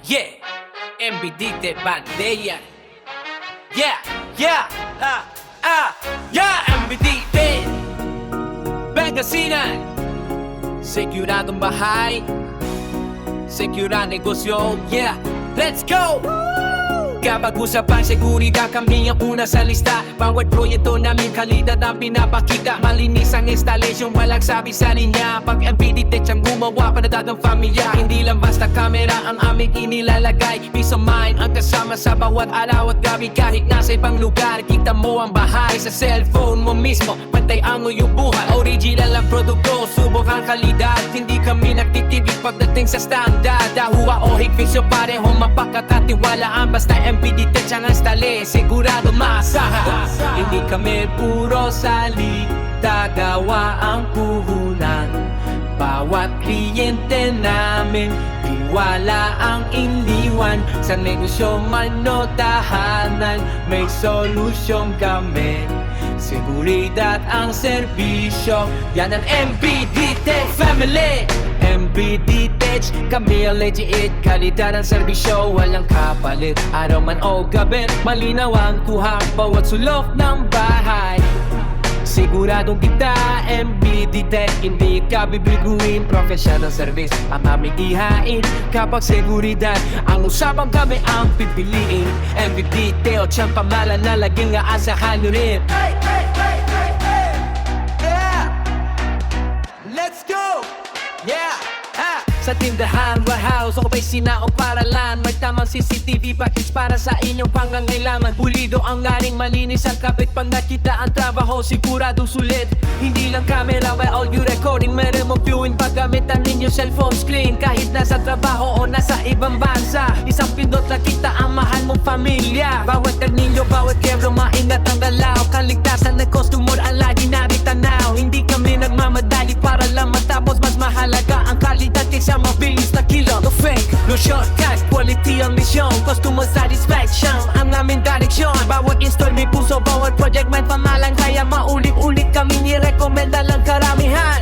Yeah, MBD-TECH Bandera. Yeah, yeah, yeah, MBD-TECH Pangasinan. Siguradong bahay, sigurang negosyo. Yeah, let's go! Kapag usapang seguridad, kami ang una sa lista. Bawat proyekto namin kalidad ang pinapakita. Malinis ang installation, walang sabi sa linya. Pag MBD-TECH ang gumawa, panatag ng pamilya. Hindi lang basta camera ang aming inilalagay. Peace of mind ang kasama sa bawat araw at gabi. Kahit nasa ibang lugar, kita mo ang bahay. Sa cellphone mo mismo, pantay ang iyong buhay. Original ang produkto, subok ang kalidad. Hindi kami nagtitibig pagdating sa standard. Dahuwa o higpisyo, parehong mapagkakatiwalaan. Basta MBD-TECH ang installe, sigurado maasahan. Hindi kami puro salita, gawa ang puhunan. Bawat kliyente namin, tiwala ang iniwan. Sa negosyo man o tahanan, may solusyon kami. Seguridad ang serbisyo, yan ang MBD-TECH family. MBD-TECH, kami ang legit. Kalidad ang serbisyo, walang kapalit. Araw man o gabi, malinaw ang kuha. Bawat sulok ng bahay, siguradong kita MBD-TECH. Hindi ka bibiguin, professional service ang aming ihain. Kapag seguridad ang usapan, kami ang pipiliin. MBD-TECH ang pamalan na laging aasahan nyo rin. Hey, hey, hey, hey, hey. Yeah, let's go. Yeah, sa tindahan, warehouse, o opisina o paralan, may tamang CCTV package para sa inyong pangangailangan. Pulido ang laring, malinis ang kapit. Pag nakita ang trabaho, sigurado sulit. Hindi lang camera, by audio recording, may remote viewing. Paggamitan ninyo cellphone screen, kahit nasa trabaho o nasa ibang bansa. Isang pindot na kita ang mahal mong pamilya. Bawat ninyo, bawat kebro, maingat ang galaw. Kaligtasan ng customer ang lagi naritanaw. Hindi kami nagmamadali para lang matapos. Mas mahalaga ang kalidad kaysa mabilis na kilo. No fake, no shortcut, quality ang misyon. Customer satisfaction ang aming direksyon. Bawat install may puso, bawat project may pamalang. Kaya maulit-ulit kami nirekomenda lang karamihan.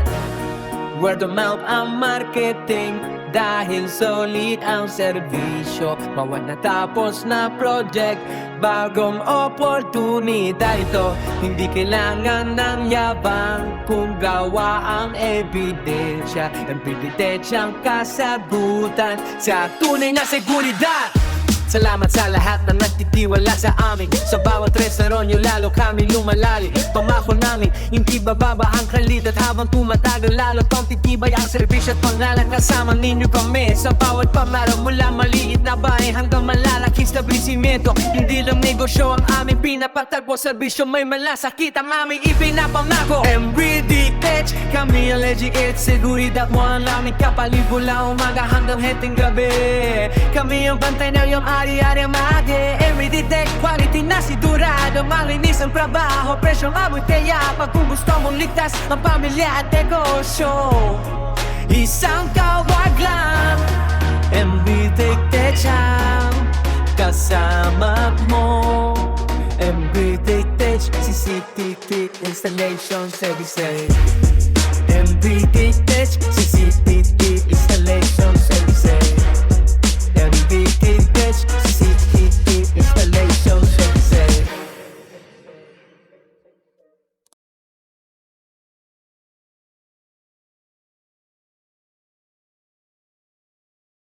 Word of mouth ang marketing, dahil solid ang serbisyo. Bawat natapos na project, bagong oportunidad ito. Hindi kailangan ng yabang kung gawa ang ebidensya. MBD-TECH ang kasagutan sa tunay na seguridad. Salamat sa lahat na nagtitiwala sa amin. Sa bawat restaurant nyo lalo kami lumalali. Pamako namin, hindi bababa ang kalidad. Habang tumatagal lalo pang titibay ang serbisyo at pangalan. Kasama ninyo kami sa bawat pamaro. Mula maliit na bahay hanggang malalaking establishmento. Hindi lang negosyo ang aming pinapatagpo. Serbisyo may malasakit ang aming ipinapamako. MBD-TECH, kami ang legit. Seguridad mo ang aming kapalit. Mula umaga hanggang heteng gabi. Kami ang bantay na yung ari-ari ang magi. MBD-TECH, quality na sigurado. Malinis ang trabaho, presyong abuteya. Pag kung gusto mong ligtas ang pamilya at negosyo, isang tawag lang, MBD-TECH ang kasama mo. MBD-TECH CCTV Installation Services. MBD